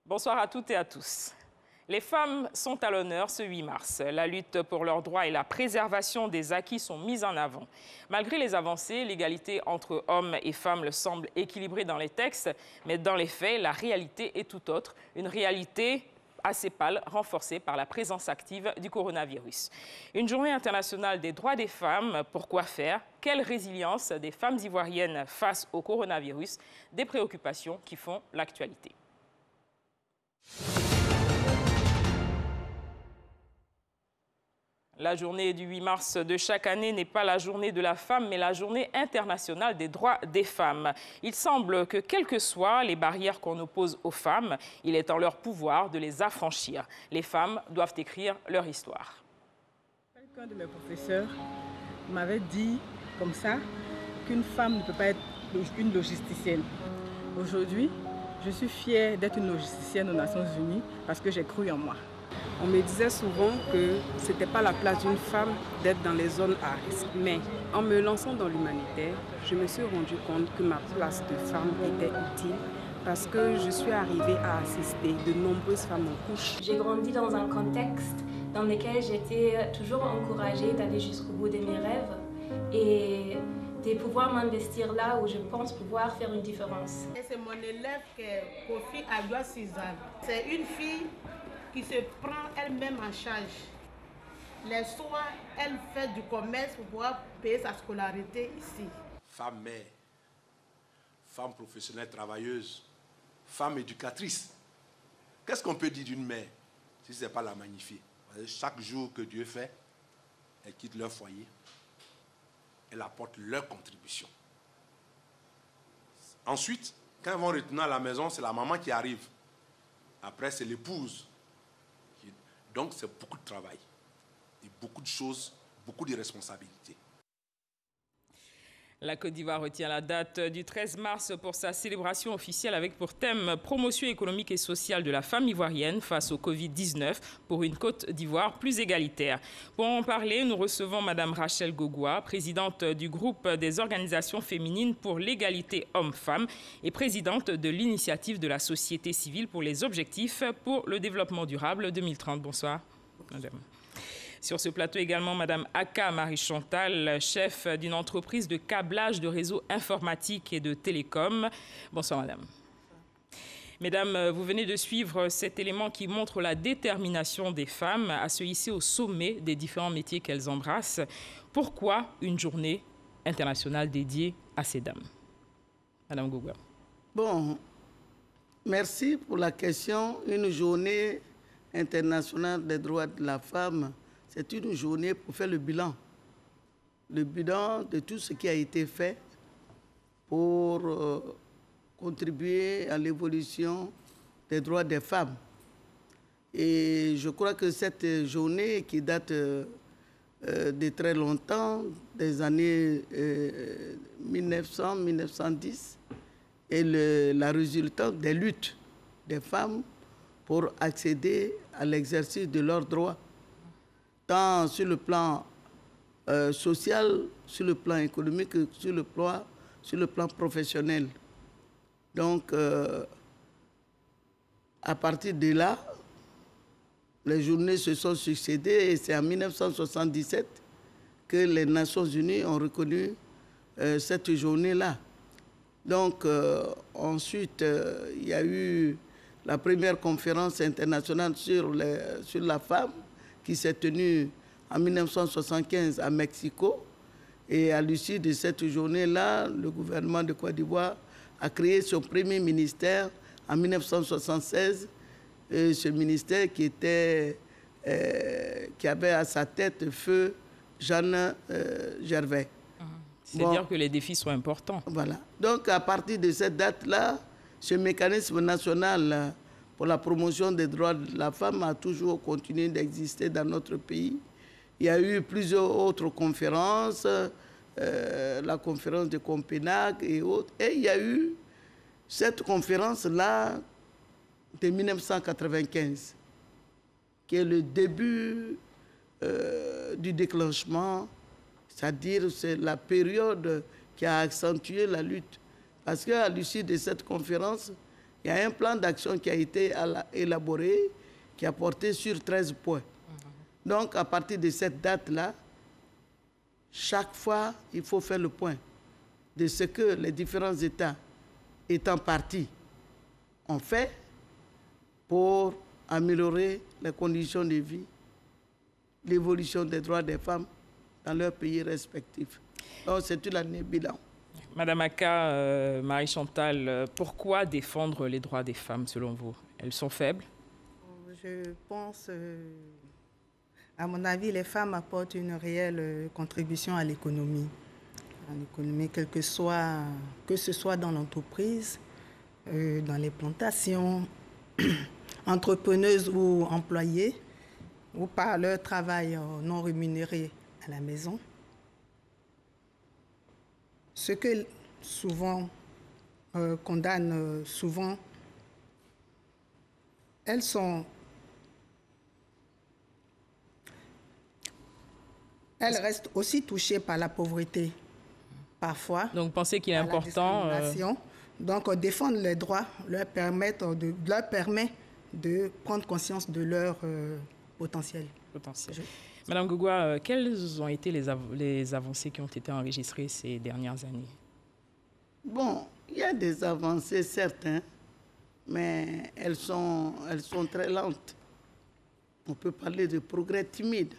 Bonsoir à toutes et à tous. Les femmes sont à l'honneur ce 8 mars. La lutte pour leurs droits et la préservation des acquis sont mises en avant. Malgré les avancées, l'égalité entre hommes et femmes semble équilibrée dans les textes, mais dans les faits, la réalité est tout autre. Une réalité assez pâle, renforcée par la présence active du coronavirus. Une journée internationale des droits des femmes, pourquoi faire? Quelle résilience des femmes ivoiriennes face au coronavirus? Des préoccupations qui font l'actualité. La journée du 8 mars de chaque année n'est pas la journée de la femme, mais la journée internationale des droits des femmes. Il semble que, quelles que soient les barrières qu'on oppose aux femmes, il est en leur pouvoir de les affranchir. Les femmes doivent écrire leur histoire. Quelqu'un de mes professeurs m'avait dit comme ça qu'une femme ne peut pas être une logisticienne. Aujourd'hui, je suis fière d'être une logisticienne aux Nations Unies parce que j'ai cru en moi. On me disait souvent que ce n'était pas la place d'une femme d'être dans les zones à risque. Mais en me lançant dans l'humanitaire, je me suis rendu compte que ma place de femme était utile parce que je suis arrivée à assister de nombreuses femmes en couche. J'ai grandi dans un contexte dans lequel j'étais toujours encouragée d'aller jusqu'au bout de mes rêves et de pouvoir m'investir là où je pense pouvoir faire une différence. C'est mon élève qui est Kofi Adwa Suzanne. C'est une fille qui se prend elle-même en charge. Les soirs, elle fait du commerce pour pouvoir payer sa scolarité ici. Femme mère, femme professionnelle travailleuse, femme éducatrice. Qu'est-ce qu'on peut dire d'une mère si ce n'est pas la magnifier? Chaque jour que Dieu fait, elles quittent leur foyer, elles apportent leur contribution. Ensuite, quand elles vont retourner à la maison, c'est la maman qui arrive. Après, c'est l'épouse. Donc, c'est beaucoup de travail et beaucoup de choses, beaucoup de responsabilités. La Côte d'Ivoire retient la date du 13 mars pour sa célébration officielle avec pour thème « Promotion économique et sociale de la femme ivoirienne face au Covid-19 pour une Côte d'Ivoire plus égalitaire ». Pour en parler, nous recevons Mme Rachel Gogua, présidente du groupe des organisations féminines pour l'égalité hommes-femmes et présidente de l'initiative de la société civile pour les objectifs pour le développement durable 2030. Bonsoir, madame. Sur ce plateau également, Mme Aka Marie-Chantal, chef d'une entreprise de câblage de réseaux informatiques et de télécom. Bonsoir, madame. Mesdames, vous venez de suivre cet élément qui montre la détermination des femmes à se hisser au sommet des différents métiers qu'elles embrassent. Pourquoi une journée internationale dédiée à ces dames? Madame Gogua. Bon, merci pour la question. Une journée internationale des droits de la femme, c'est une journée pour faire le bilan de tout ce qui a été fait pour contribuer à l'évolution des droits des femmes. Et je crois que cette journée qui date de très longtemps, des années 1900-1910, est la résultante des luttes des femmes pour accéder à l'exercice de leurs droits, tant sur le plan social, sur le plan économique, sur le plan professionnel. Donc, à partir de là, les journées se sont succédées et c'est en 1977 que les Nations Unies ont reconnu cette journée-là. Donc, ensuite, il y a eu la première conférence internationale sur la femme qui s'est tenue en 1975 à Mexico. Et à l'issue de cette journée-là, le gouvernement de Côte d'Ivoire a créé son premier ministère en 1976. Et ce ministère qui avait à sa tête feu Jeanne Gervais. C'est-à-dire que les défis sont importants. Voilà. Donc, à partir de cette date-là, ce mécanisme national pour la promotion des droits de la femme a toujours continué d'exister dans notre pays. Il y a eu plusieurs autres conférences, la conférence de Copenhague et autres. Et il y a eu cette conférence-là de 1995, qui est le début du déclenchement, c'est-à-dire c'est la période qui a accentué la lutte. Parce qu'à l'issue de cette conférence, Il y a un plan d'action qui a été élaboré, qui a porté sur 13 points. Donc, à partir de cette date-là, chaque fois, il faut faire le point de ce que les différents États étant partis ont fait pour améliorer les conditions de vie, l'évolution des droits des femmes dans leurs pays respectifs. Donc, c'est une année bilan. Madame Aka, Marie-Chantal, pourquoi défendre les droits des femmes selon vous? Elles sont faibles? Je pense, à mon avis, les femmes apportent une réelle contribution à l'économie. Que ce soit dans l'entreprise, dans les plantations, entrepreneuses ou employées, ou par leur travail non rémunéré à la maison. Ce que souvent condamne souvent, elles restent aussi touchées par la pauvreté, parfois. Donc, vous pensez qu'il est important... Donc, défendre les droits leur permet de prendre conscience de leur potentiel. Madame Gougoua, quelles ont été les avancées qui ont été enregistrées ces dernières années? Bon, il y a des avancées, certaines, mais elles sont très lentes. On peut parler de progrès timides.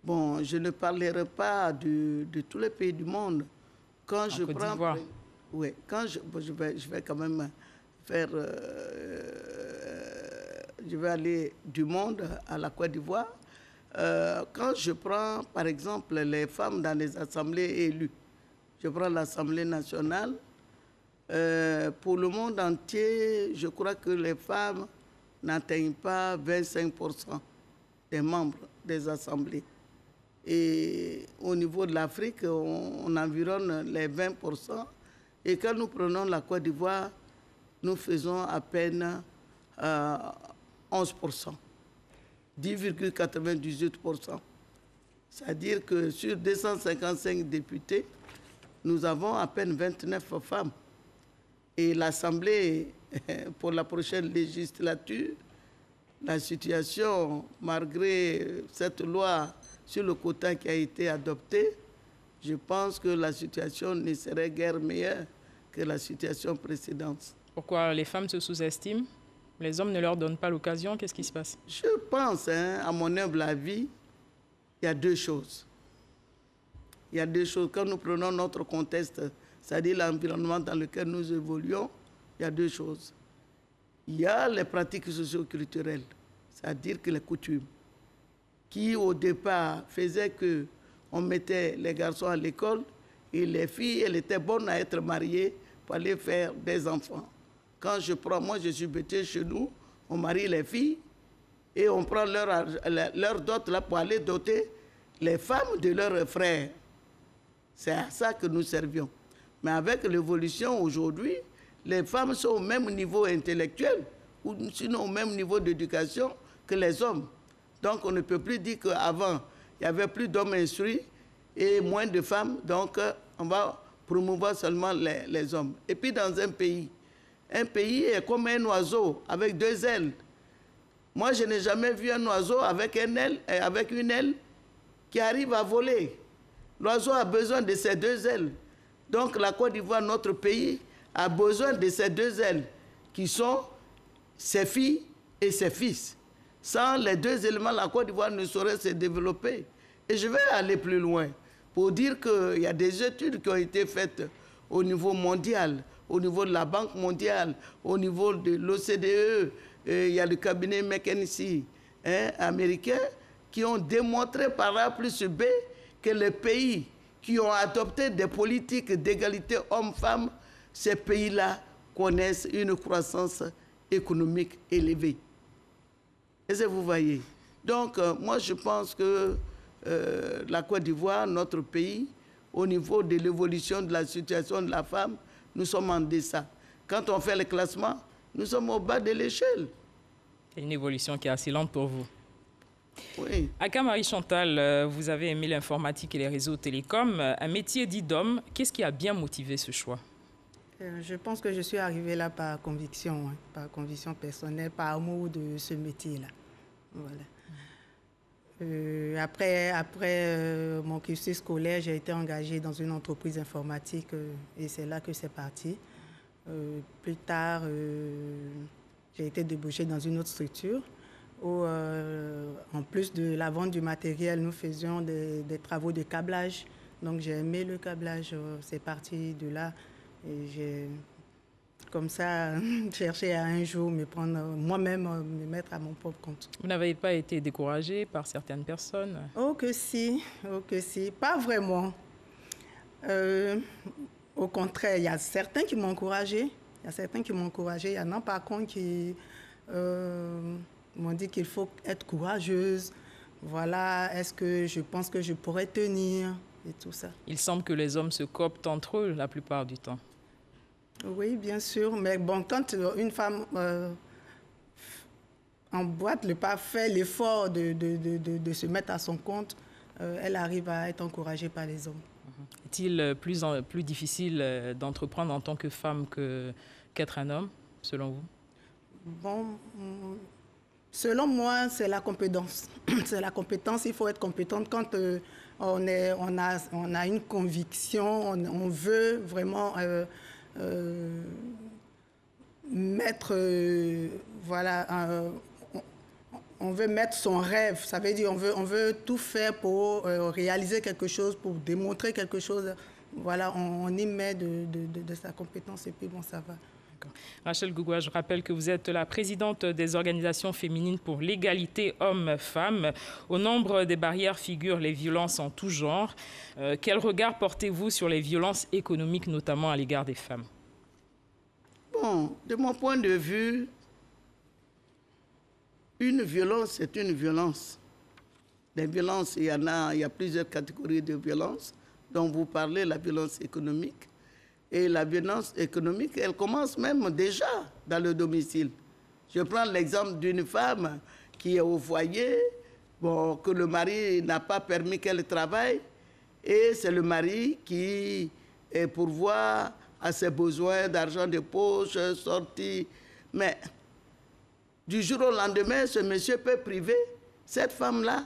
Bon, je ne parlerai pas de tous les pays du monde. Quand je prends... Oui, quand je vais quand même faire... je vais aller du monde à la Côte d'Ivoire. Quand je prends, par exemple, les femmes dans les assemblées élues, je prends l'Assemblée nationale, pour le monde entier, je crois que les femmes n'atteignent pas 25% des membres des assemblées. Et au niveau de l'Afrique, on environne les 20%. Et quand nous prenons la Côte d'Ivoire, nous faisons à peine 11%, 10,98%. C'est-à-dire que sur 255 députés, nous avons à peine 29 femmes. Et l'Assemblée, pour la prochaine législature, la situation, malgré cette loi sur le quota qui a été adoptée, je pense que la situation ne serait guère meilleure que la situation précédente. Pourquoi les femmes se sous-estiment? Les hommes ne leur donnent pas l'occasion? Qu'est-ce qui se passe? Je pense, à mon humble avis, il y a deux choses. Il y a deux choses. Quand nous prenons notre contexte, c'est-à-dire l'environnement dans lequel nous évoluons, il y a deux choses. Il y a les pratiques socio-culturelles, c'est-à-dire que les coutumes, qui au départ faisaient que on mettait les garçons à l'école et les filles, elles étaient bonnes à être mariées pour aller faire des enfants. Quand je prends, moi je suis bêté chez nous, on marie les filles et on prend leur dot là pour aller doter les femmes de leurs frères. C'est à ça que nous servions. Mais avec l'évolution aujourd'hui, les femmes sont au même niveau intellectuel ou sinon au même niveau d'éducation que les hommes. Donc on ne peut plus dire qu'avant, il y avait plus d'hommes instruits et moins de femmes, donc on va promouvoir seulement les hommes. Et puis dans un pays est comme un oiseau avec deux ailes. Moi, je n'ai jamais vu un oiseau avec une aile qui arrive à voler. L'oiseau a besoin de ces deux ailes. Donc la Côte d'Ivoire, notre pays, a besoin de ces deux ailes qui sont ses filles et ses fils. Sans les deux éléments, la Côte d'Ivoire ne saurait se développer. Et je vais aller plus loin pour dire qu'il y a des études qui ont été faites au niveau mondial, au niveau de la Banque mondiale, au niveau de l'OCDE, il y a le cabinet McKinsey américain qui ont démontré par A plus B que les pays qui ont adopté des politiques d'égalité hommes-femmes, ces pays-là connaissent une croissance économique élevée. Est-ce que vous voyez? Donc, moi, je pense que la Côte d'Ivoire, notre pays, au niveau de l'évolution de la situation de la femme, nous sommes en deçà. Quand on fait le classement, nous sommes au bas de l'échelle. C'est une évolution qui est assez lente pour vous. Oui. Aka Marie-Chantal, vous avez aimé l'informatique et les réseaux télécoms, un métier dit d'homme. Qu'est-ce qui a bien motivé ce choix? Je pense que je suis arrivée là par conviction personnelle, par amour de ce métier-là. Voilà. Après mon cursus scolaire, j'ai été engagée dans une entreprise informatique et c'est là que c'est parti. Plus tard, j'ai été débauchée dans une autre structure où, en plus de la vente du matériel, nous faisions des travaux de câblage. Donc j'ai aimé le câblage, c'est parti de là. Et j'ai, comme ça, cherché à un jour me prendre moi-même, me mettre à mon propre compte. Vous n'avez pas été découragée par certaines personnes? Oh que si, pas vraiment. Au contraire, il y a certains qui m'ont encouragée. Il y en a par contre qui m'ont dit qu'il faut être courageuse. Voilà, est-ce que je pense que je pourrais tenir et tout ça. Il semble que les hommes se cooptent entre eux la plupart du temps. Oui, bien sûr. Mais bon, quand une femme emboîte le pas, fait l'effort de se mettre à son compte, elle arrive à être encouragée par les hommes. Est-il plus difficile d'entreprendre en tant que femme qu'être un homme, selon vous? Bon, selon moi, c'est la compétence. C'est la compétence, il faut être compétente quand on a une conviction, on veut vraiment mettre, on veut mettre son rêve. Ça veut dire on veut tout faire pour réaliser quelque chose, pour démontrer quelque chose. Voilà, on y met de sa compétence et puis bon, ça va. Rachel Gougoua, je rappelle que vous êtes la présidente des organisations féminines pour l'égalité hommes-femmes. Au nombre des barrières figurent les violences en tout genre. Quel regard portez-vous sur les violences économiques, notamment à l'égard des femmes? Bon, de mon point de vue, une violence, c'est une violence. Les violences, il y a plusieurs catégories de violences dont vous parlez, la violence économique. Et la violence économique, elle commence même déjà dans le domicile. Je prends l'exemple d'une femme qui est au foyer, bon, que le mari n'a pas permis qu'elle travaille, et c'est le mari qui pourvoit à ses besoins d'argent de poche, sortie. Mais du jour au lendemain, ce monsieur peut priver cette femme-là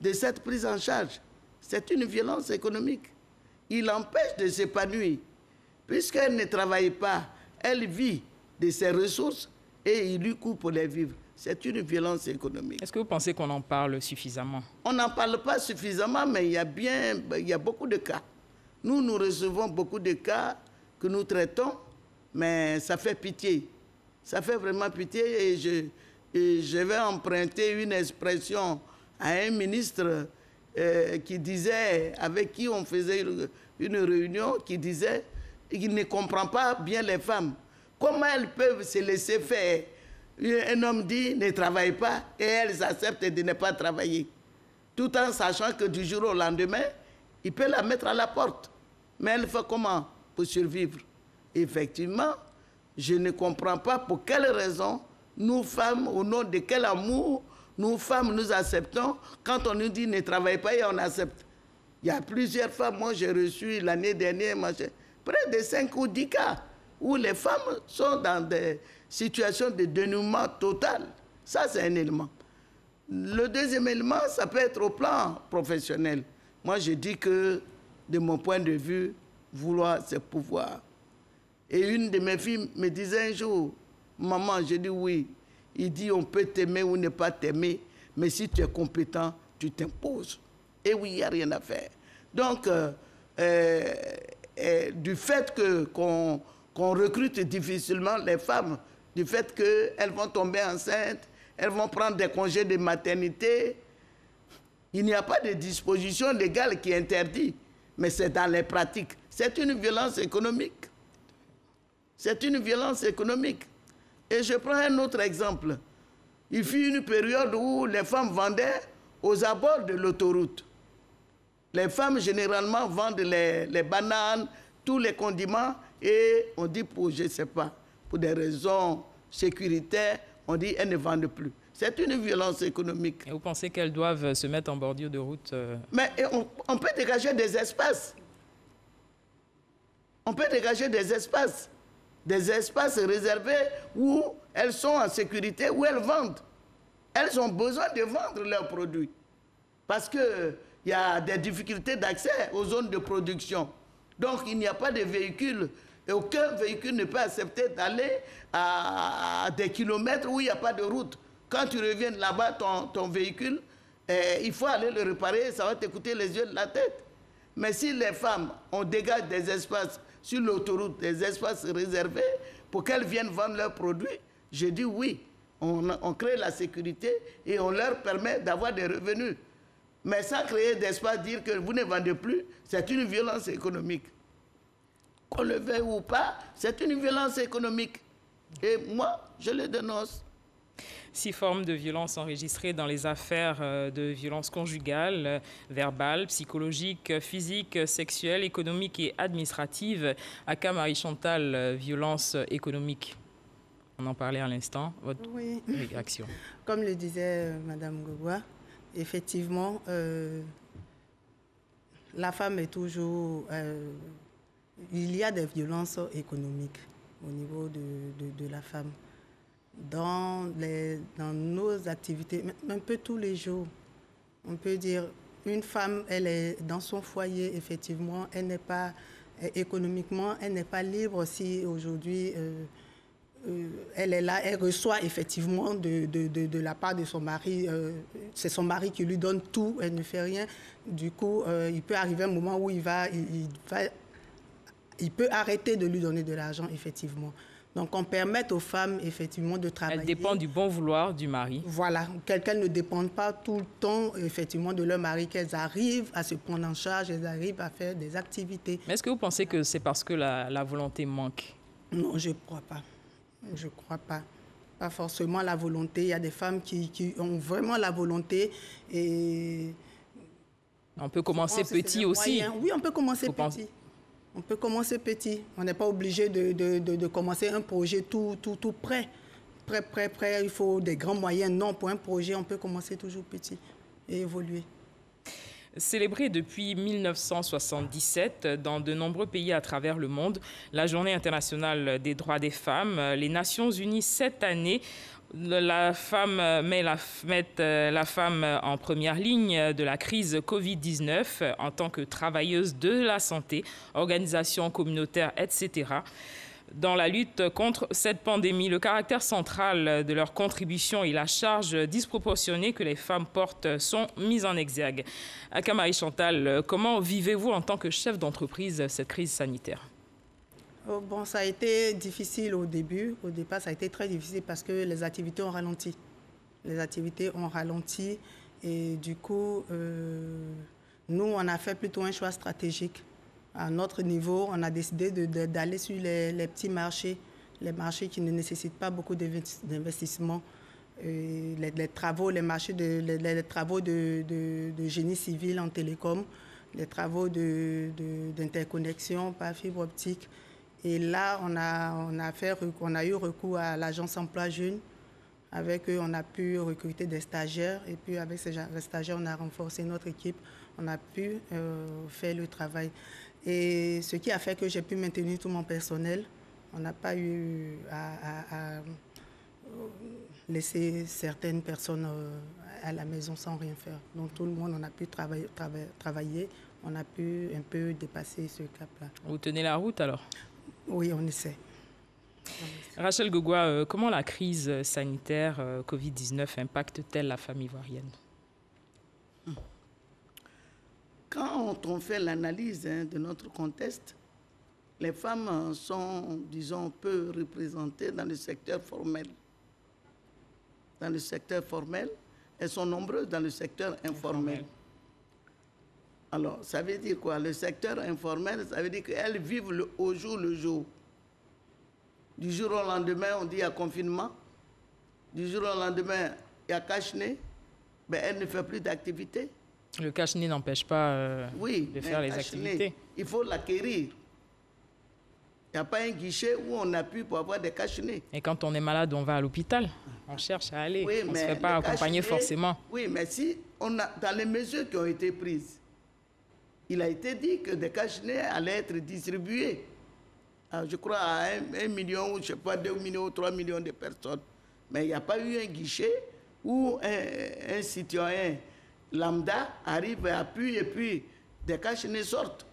de cette prise en charge. C'est une violence économique. Il l'empêche de s'épanouir. Puisqu'elle ne travaille pas, elle vit de ses ressources et il lui coupe les vivres. C'est une violence économique. Est-ce que vous pensez qu'on en parle suffisamment? On n'en parle pas suffisamment, mais il y a beaucoup de cas. Nous recevons beaucoup de cas que nous traitons, mais ça fait pitié. Ça fait vraiment pitié et je vais emprunter une expression à un ministre qui disait, avec qui on faisait une réunion, qui disait qu'il ne comprend pas bien les femmes. Comment elles peuvent se laisser faire? Un homme dit ne travaille pas et elles acceptent de ne pas travailler. Tout en sachant que du jour au lendemain, il peut la mettre à la porte. Mais elle fait comment pour survivre? Effectivement, je ne comprends pas pour quelle raison nous femmes, au nom de quel amour, nous femmes, nous acceptons. Quand on nous dit ne travaille pas et on accepte. Il y a plusieurs femmes, moi j'ai reçu l'année dernière, près de 5 ou 10 cas où les femmes sont dans des situations de dénuement total. Ça, c'est un élément. Le deuxième élément, ça peut être au plan professionnel. Moi, je dis que, de mon point de vue, vouloir, c'est pouvoir. Et une de mes filles me disait un jour, maman, je dis oui. Il dit, on peut t'aimer ou ne pas t'aimer, mais si tu es compétent, tu t'imposes. Et oui, il n'y a rien à faire. Donc, du fait qu'on recrute difficilement les femmes, du fait qu'elles vont tomber enceintes, elles vont prendre des congés de maternité, il n'y a pas de disposition légale qui interdit, mais c'est dans les pratiques. C'est une violence économique. C'est une violence économique. Et je prends un autre exemple. Il fut une période où les femmes vendaient aux abords de l'autoroute. Les femmes, généralement, vendent les bananes, tous les condiments, et on dit pour, je ne sais pas, pour des raisons sécuritaires, on dit qu'elles ne vendent plus. C'est une violence économique. Et vous pensez qu'elles doivent se mettre en bordure de route? Mais on peut dégager des espaces. On peut dégager des espaces. des espaces réservés où elles sont en sécurité, où elles vendent. Elles ont besoin de vendre leurs produits. Parce qu'il y a des difficultés d'accès aux zones de production. Donc, il n'y a pas de véhicules. Et aucun véhicule ne peut accepter d'aller à des kilomètres où il n'y a pas de route. Quand tu reviens là-bas, ton véhicule, il faut aller le réparer, ça va te coûter les yeux de la tête. Mais si les femmes, on dégage des espaces sur l'autoroute, des espaces réservés pour qu'elles viennent vendre leurs produits, je dis oui. On crée la sécurité et on leur permet d'avoir des revenus. Mais sans créer d'espace, dire que vous ne vendez plus, c'est une violence économique. Qu'on le veuille ou pas, c'est une violence économique. Et moi, je le dénonce. 6 formes de violence enregistrées dans les affaires de violence conjugale, verbale, psychologique, physique, sexuelle, économique et administrative. Aka Marie-Chantal, violence économique. On en parlait à l'instant. Votre réaction? Comme le disait Mme Gogua, effectivement, la femme est toujours... il y a des violences économiques au niveau de la femme. Dans nos activités, un peu tous les jours, on peut dire, une femme, elle est dans son foyer, effectivement, elle n'est pas, économiquement, elle n'est pas libre si aujourd'hui, elle est là, elle reçoit effectivement de la part de son mari, c'est son mari qui lui donne tout, elle ne fait rien. Du coup, il peut arriver un moment où il peut arrêter de lui donner de l'argent, effectivement. Donc, on permet aux femmes, effectivement, de travailler. Elle dépend du bon vouloir du mari. Voilà, qu'elles ne dépendent pas tout le temps, effectivement, de leur mari, qu'elles arrivent à se prendre en charge, elles arrivent à faire des activités. Mais est-ce que vous pensez que c'est parce que la volonté manque? Non, je ne crois pas. Je ne crois pas. Pas forcément la volonté. Il y a des femmes qui ont vraiment la volonté et... On peut commencer petit aussi. Oui, on peut commencer petit. On peut commencer petit. On n'est pas obligé de commencer un projet tout prêt. Prêt. Il faut des grands moyens. Non, pour un projet, on peut commencer toujours petit et évoluer. Célébrée depuis 1977 dans de nombreux pays à travers le monde, la Journée internationale des droits des femmes, les Nations unies cette année met la femme en première ligne de la crise Covid-19 en tant que travailleuse de la santé, organisations communautaires, etc. Dans la lutte contre cette pandémie, le caractère central de leur contribution et la charge disproportionnée que les femmes portent sont mis en exergue. Aka Marie-Chantal, comment vivez-vous en tant que chef d'entreprise cette crise sanitaire? Bon, ça a été difficile au début. Au départ, ça a été très difficile parce que les activités ont ralenti. Les activités ont ralenti et du coup, nous, on a fait plutôt un choix stratégique. À notre niveau, on a décidé d'aller sur les petits marchés, les marchés qui ne nécessitent pas beaucoup d'investissement. Les travaux, les travaux de génie civil en télécom, les travaux d'interconnexion par fibre optique. Et là, on a eu recours à l'agence emploi jeune. Avec eux, on a pu recruter des stagiaires. Et puis, avec ces stagiaires, on a renforcé notre équipe. On a pu faire le travail. Et ce qui a fait que j'ai pu maintenir tout mon personnel. On n'a pas eu à laisser certaines personnes à la maison sans rien faire. Donc, tout le monde, on a pu travailler. On a pu un peu dépasser ce cap-là. Vous tenez la route alors? Oui, on essaie. Rachel Gogua, comment la crise sanitaire Covid-19 impacte-t-elle la femme ivoirienne? Quand on fait l'analyse de notre contexte, les femmes sont, disons, peu représentées dans le secteur formel. Dans le secteur formel, elles sont nombreuses dans le secteur informel. Alors, ça veut dire quoi? Le secteur informel, ça veut dire qu'elles vivent au jour le jour. Du jour au lendemain, on dit il y a confinement. Du jour au lendemain, il y a cache-nez. Ben, elle ne fait plus d'activité. Le cache-nez n'empêche pas de faire les activités. Il faut l'acquérir. Il n'y a pas un guichet où on appuie pour avoir des cache-nez. Et quand on est malade, on va à l'hôpital. On cherche à aller. Oui, on ne se fait pas accompagner forcément. Oui, mais si on a, dans les mesures qui ont été prises, il a été dit que des cache-nez allaient être distribués. je crois, à 1 million, je sais pas, 2 millions, 3 millions de personnes. Mais il n'y a pas eu un guichet où un citoyen lambda arrive et appuie et puis des cache-nez sortent.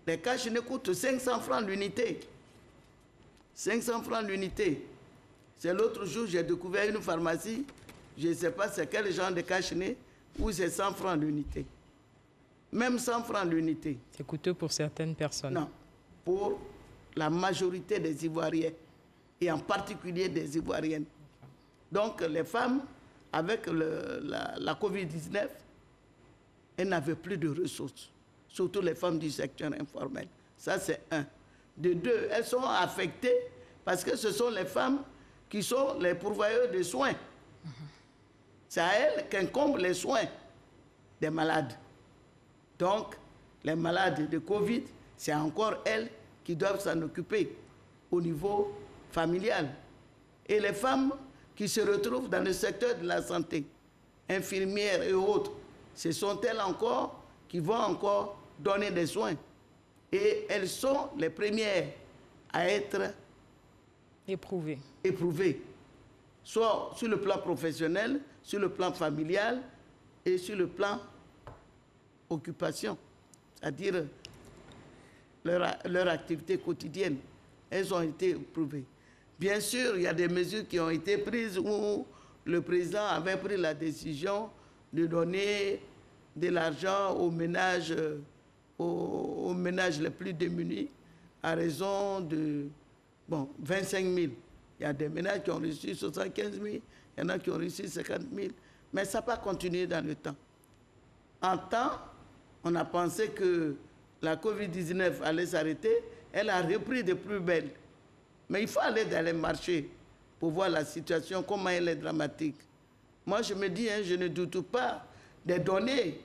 Les cache-nez coûtent 500 francs l'unité. 500 francs l'unité. C'est l'autre jour, j'ai découvert une pharmacie, je ne sais pas c'est quel genre de cache-nez, où c'est 100 francs l'unité. Même 100 francs l'unité. C'est coûteux pour certaines personnes. Non, pour la majorité des Ivoiriens, et en particulier des Ivoiriennes. Donc les femmes, avec la Covid-19, elles n'avaient plus de ressources, surtout les femmes du secteur informel. Ça, c'est un. De deux, elles sont affectées parce que ce sont les femmes qui sont les pourvoyeurs de soins. C'est à elles qu'incombent les soins des malades. Donc, les malades de Covid, c'est encore elles qui doivent s'en occuper au niveau familial. Et les femmes qui se retrouvent dans le secteur de la santé, infirmières et autres, ce sont elles encore qui vont encore donner des soins. Et elles sont les premières à être éprouvées. Soit sur le plan professionnel, sur le plan familial et sur le plan occupation, c'est-à-dire leur activité quotidienne. Elles ont été éprouvées. Bien sûr, il y a des mesures qui ont été prises où le président avait pris la décision de donner de l'argent aux ménages les plus démunis à raison de 25 000. Il y a des ménages qui ont reçu 75 000, il y en a qui ont reçu 50 000, mais ça n'a pas continué dans le temps. En temps, on a pensé que la Covid-19 allait s'arrêter, elle a repris de plus belle. Mais il faut aller dans les marchés pour voir la situation, comment elle est dramatique. Moi, je me dis, je ne doute pas des données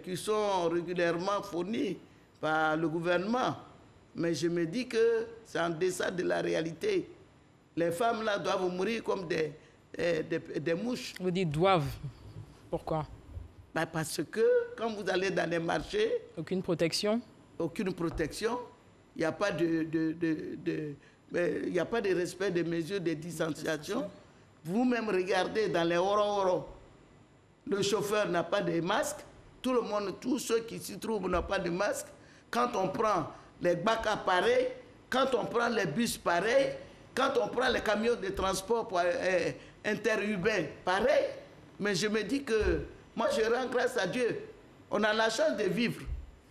qui sont régulièrement fournies par le gouvernement, mais je me dis que c'est en deçà de la réalité. Les femmes là doivent mourir comme des mouches. Vous dites doivent. Pourquoi? Parce que quand vous allez dans les marchés... Aucune protection? Aucune protection. Il n'y a pas de respect des mesures de distanciation. Vous-même regardez dans les oro-oro, le chauffeur n'a pas de masque. Tout le monde, tous ceux qui s'y trouvent n'ont pas de masque. Quand on prend les bacs à pareil, quand on prend les bus pareil, quand on prend les camions de transport interurbains pareil, mais je me dis que moi je rends grâce à Dieu. On a la chance de vivre.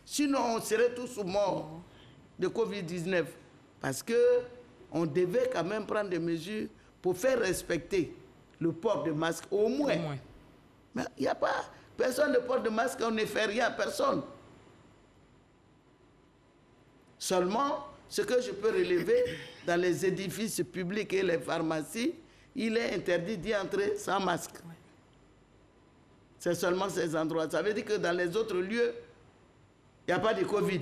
Sinon on serait tous morts de Covid-19. Parce qu'on devait quand même prendre des mesures pour faire respecter le port de masque au moins. Mais il n'y a pas... Personne ne porte de masque, on ne fait rien à personne. Seulement, ce que je peux relever, dans les édifices publics et les pharmacies, il est interdit d'y entrer sans masque. C'est seulement ces endroits. Ça veut dire que dans les autres lieux, il n'y a pas de Covid.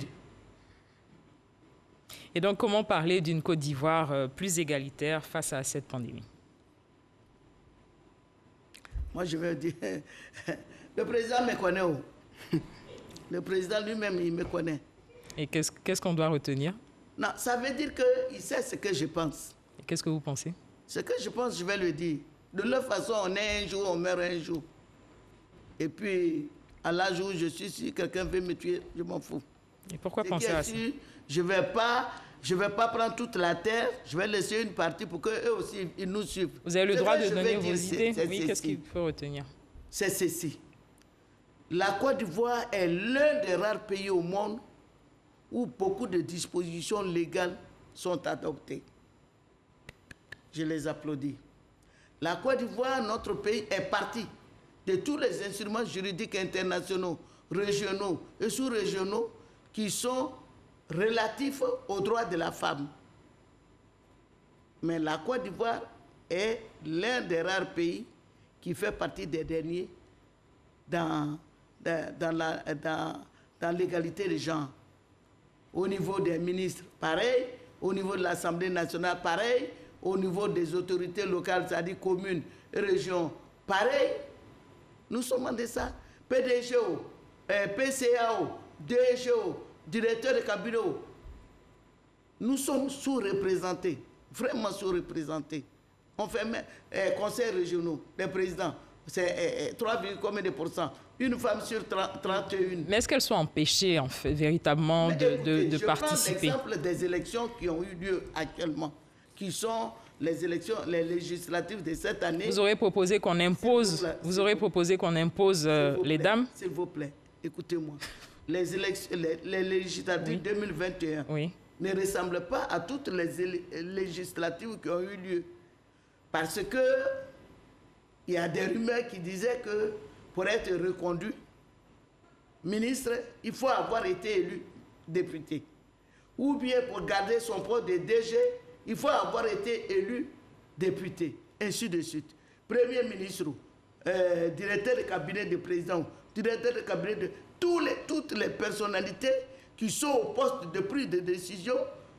Et donc, comment parler d'une Côte d'Ivoire plus égalitaire face à cette pandémie? Moi, je veux dire, le président me connaît. Le président lui-même, il me connaît. Et qu'est-ce qu'on doit retenir? Non, ça veut dire qu'il sait ce que je pense. Et qu'est-ce que vous pensez? Ce que je pense, je vais le dire. De leur façon, on est un jour, on meurt un jour. Et puis, à l'âge où je suis, si quelqu'un veut me tuer, je m'en fous. Et pourquoi penser à ça? Je vais pas prendre toute la terre, je vais laisser une partie pour qu'eux aussi, ils nous suivent. Vous avez le droit de donner vos idées. Oui, qu'est-ce qu'il faut retenir? C'est ceci. La Côte d'Ivoire est l'un des rares pays au monde où beaucoup de dispositions légales sont adoptées. Je les applaudis. La Côte d'Ivoire, notre pays, est parti de tous les instruments juridiques internationaux, régionaux et sous-régionaux qui sont relatifs aux droits de la femme. Mais la Côte d'Ivoire est l'un des rares pays qui fait partie des derniers dans l'égalité des genres. Au niveau des ministres, pareil. Au niveau de l'Assemblée nationale, pareil. Au niveau des autorités locales, c'est-à-dire communes et régions, pareil. Nous sommes en ça. PDGO, PCAO, DGO, directeur de cabinet. nous sommes sous-représentés, vraiment sous-représentés. On fait conseils régionaux, les présidents, c'est 3, combien de pourcents? Une femme sur 31. Mais est-ce qu'elles sont empêchées, en fait, véritablement, de participer? Je prends l'exemple des élections qui ont eu lieu actuellement, qui sont les élections, les législatives de cette année. Vous aurez proposé qu'on impose, les dames? S'il vous plaît, écoutez-moi. Les législatives 2021 ne ressemblent pas à toutes les législatives qui ont eu lieu. Parce que il y a des rumeurs qui disaient que pour être reconduit ministre, il faut avoir été élu député. Ou bien pour garder son poste de DG, il faut avoir été élu député, ainsi de suite. Premier ministre, directeur de cabinet de président, directeur de cabinet de toutes les personnalités qui sont au poste de prise de décision,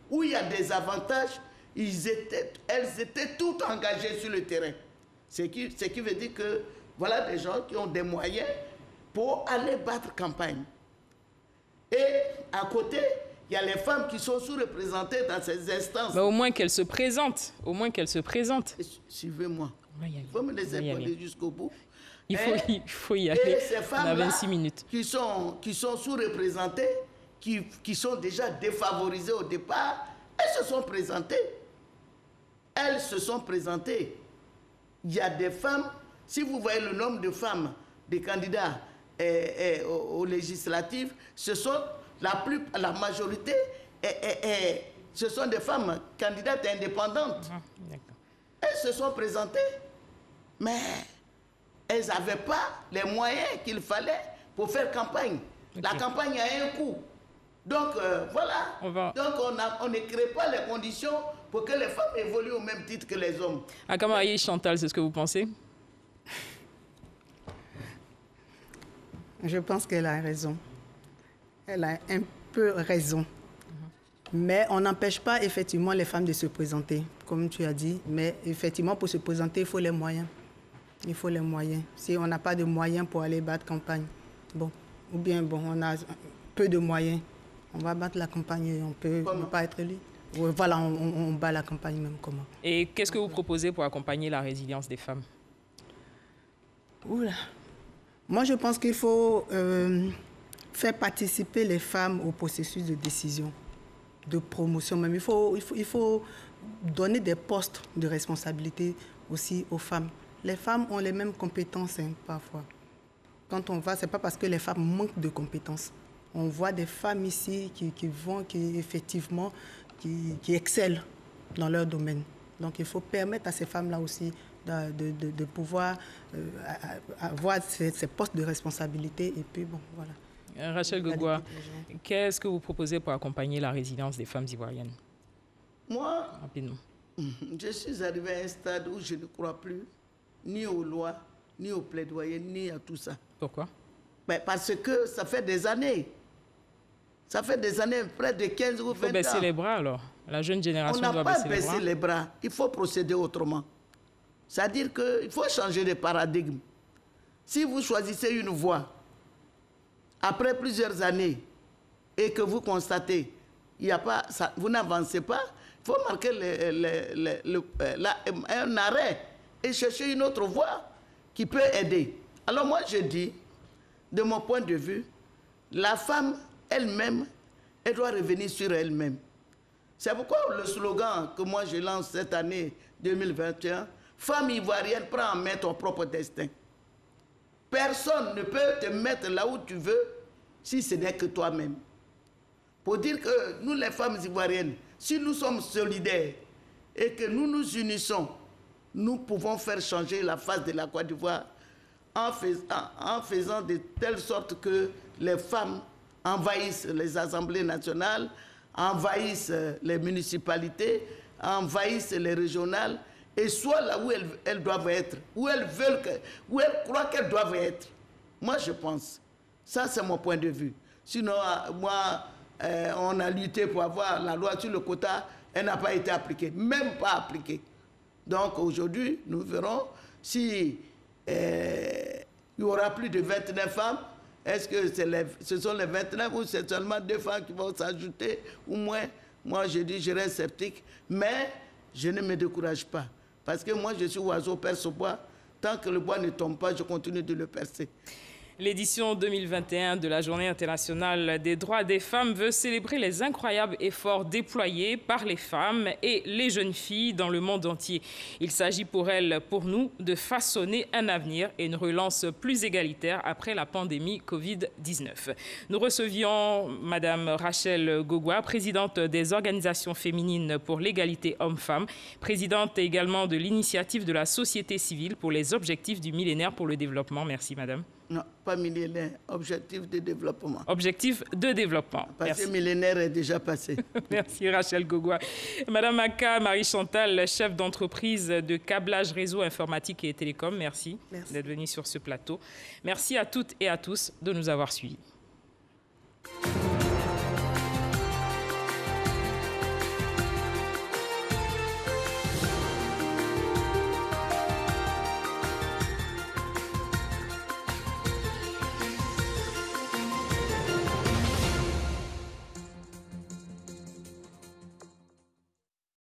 où il y a des avantages, elles étaient toutes engagées sur le terrain. Ce qui veut dire que voilà des gens qui ont des moyens pour aller battre campagne. Et à côté, il y a les femmes qui sont sous-représentées dans ces instances. Mais au moins qu'elles se présentent. Au moins qu'elles se présentent. Suivez-moi. Il faut me laisser parler jusqu'au bout. Il faut y aller. Et ces femmes on a 26 minutes. Qui sont sous-représentées, qui sont déjà défavorisées au départ, elles se sont présentées. Elles se sont présentées. Il y a des femmes, si vous voyez le nombre de femmes, des candidats aux législatives, ce sont la majorité, ce sont des femmes candidates indépendantes. Elles se sont présentées, mais elles n'avaient pas les moyens qu'il fallait pour faire campagne. La campagne a un coût. Donc voilà. Donc on ne crée pas les conditions pour que les femmes évoluent au même titre que les hommes. Akama Chantal, c'est ce que vous pensez? Je pense qu'elle a raison. Elle a un peu raison. Mais on n'empêche pas effectivement les femmes de se présenter, comme tu as dit. Mais effectivement, pour se présenter, il faut les moyens. Il faut les moyens. Si on n'a pas de moyens pour aller battre campagne, ou bien on a peu de moyens, on va battre la campagne et on ne peut pas être élu. Voilà, on bat la campagne même comment. Et qu'est-ce que vous proposez pour accompagner la résilience des femmes? Oula. Moi, je pense qu'il faut faire participer les femmes au processus de décision, de promotion même. Il faut donner des postes de responsabilité aussi aux femmes. Les femmes ont les mêmes compétences parfois. Quand on va, ce n'est pas parce que les femmes manquent de compétences. On voit des femmes ici qui effectivement excellent dans leur domaine. Donc il faut permettre à ces femmes-là aussi de pouvoir avoir ces postes de responsabilité. Et puis voilà. Rachel Gogua, qu'est-ce que vous proposez pour accompagner la résilience des femmes ivoiriennes? Moi, rapidement. Je suis arrivé à un stade où je ne crois plus ni aux lois, ni aux plaidoyers, ni à tout ça. Pourquoi? Parce que ça fait des années. Ça fait des années, près de 15 ou 20 ans. Il faut baisser les bras alors. La jeune génération doit baisser les bras. On n'a pas baissé les bras. Il faut procéder autrement. C'est-à-dire qu'il faut changer de paradigme. Si vous choisissez une voie, après plusieurs années, et que vous constatez, vous n'avancez pas, il faut marquer un arrêt et chercher une autre voie qui peut aider. Alors moi, je dis, de mon point de vue, la femme elle-même, elle doit revenir sur elle-même. C'est pourquoi le slogan que moi je lance cette année 2021, femme ivoirienne, prends en main ton propre destin. Personne ne peut te mettre là où tu veux si ce n'est que toi-même. Pour dire que nous, les femmes ivoiriennes, si nous sommes solidaires et que nous nous unissons, nous pouvons faire changer la face de la Côte d'Ivoire en faisant de telle sorte que les femmes envahissent les assemblées nationales, envahissent les municipalités, envahissent les régionales et soient là où elles doivent être, où elles croient qu'elles doivent être. Moi, je pense. Ça, c'est mon point de vue. Sinon, moi, on a lutté pour avoir la loi sur le quota, elle n'a pas été appliquée, même pas appliquée. Donc, aujourd'hui, nous verrons si il y aura plus de 29 femmes. Est-ce que ce sont les 29 ou c'est seulement 2 femmes qui vont s'ajouter ou moins? Moi, je dis, je reste sceptique, mais je ne me décourage pas. Parce que moi, je suis oiseau, perce au bois. Tant que le bois ne tombe pas, je continue de le percer. L'édition 2021 de la Journée internationale des droits des femmes veut célébrer les incroyables efforts déployés par les femmes et les jeunes filles dans le monde entier. Il s'agit pour elles, pour nous, de façonner un avenir et une relance plus égalitaire après la pandémie Covid-19. Nous recevions Madame Rachel Gogua, présidente des organisations féminines pour l'égalité hommes-femmes, présidente également de l'initiative de la société civile pour les objectifs du millénaire pour le développement. Merci, Madame. Non, pas millénaire, objectif de développement. Objectif de développement. Parce que millénaire est déjà passé. Merci Rachel Gogua. Madame Aka Marie-Chantal, chef d'entreprise de câblage réseau informatique et télécom, merci. D'être venue sur ce plateau. Merci à toutes et à tous de nous avoir suivis.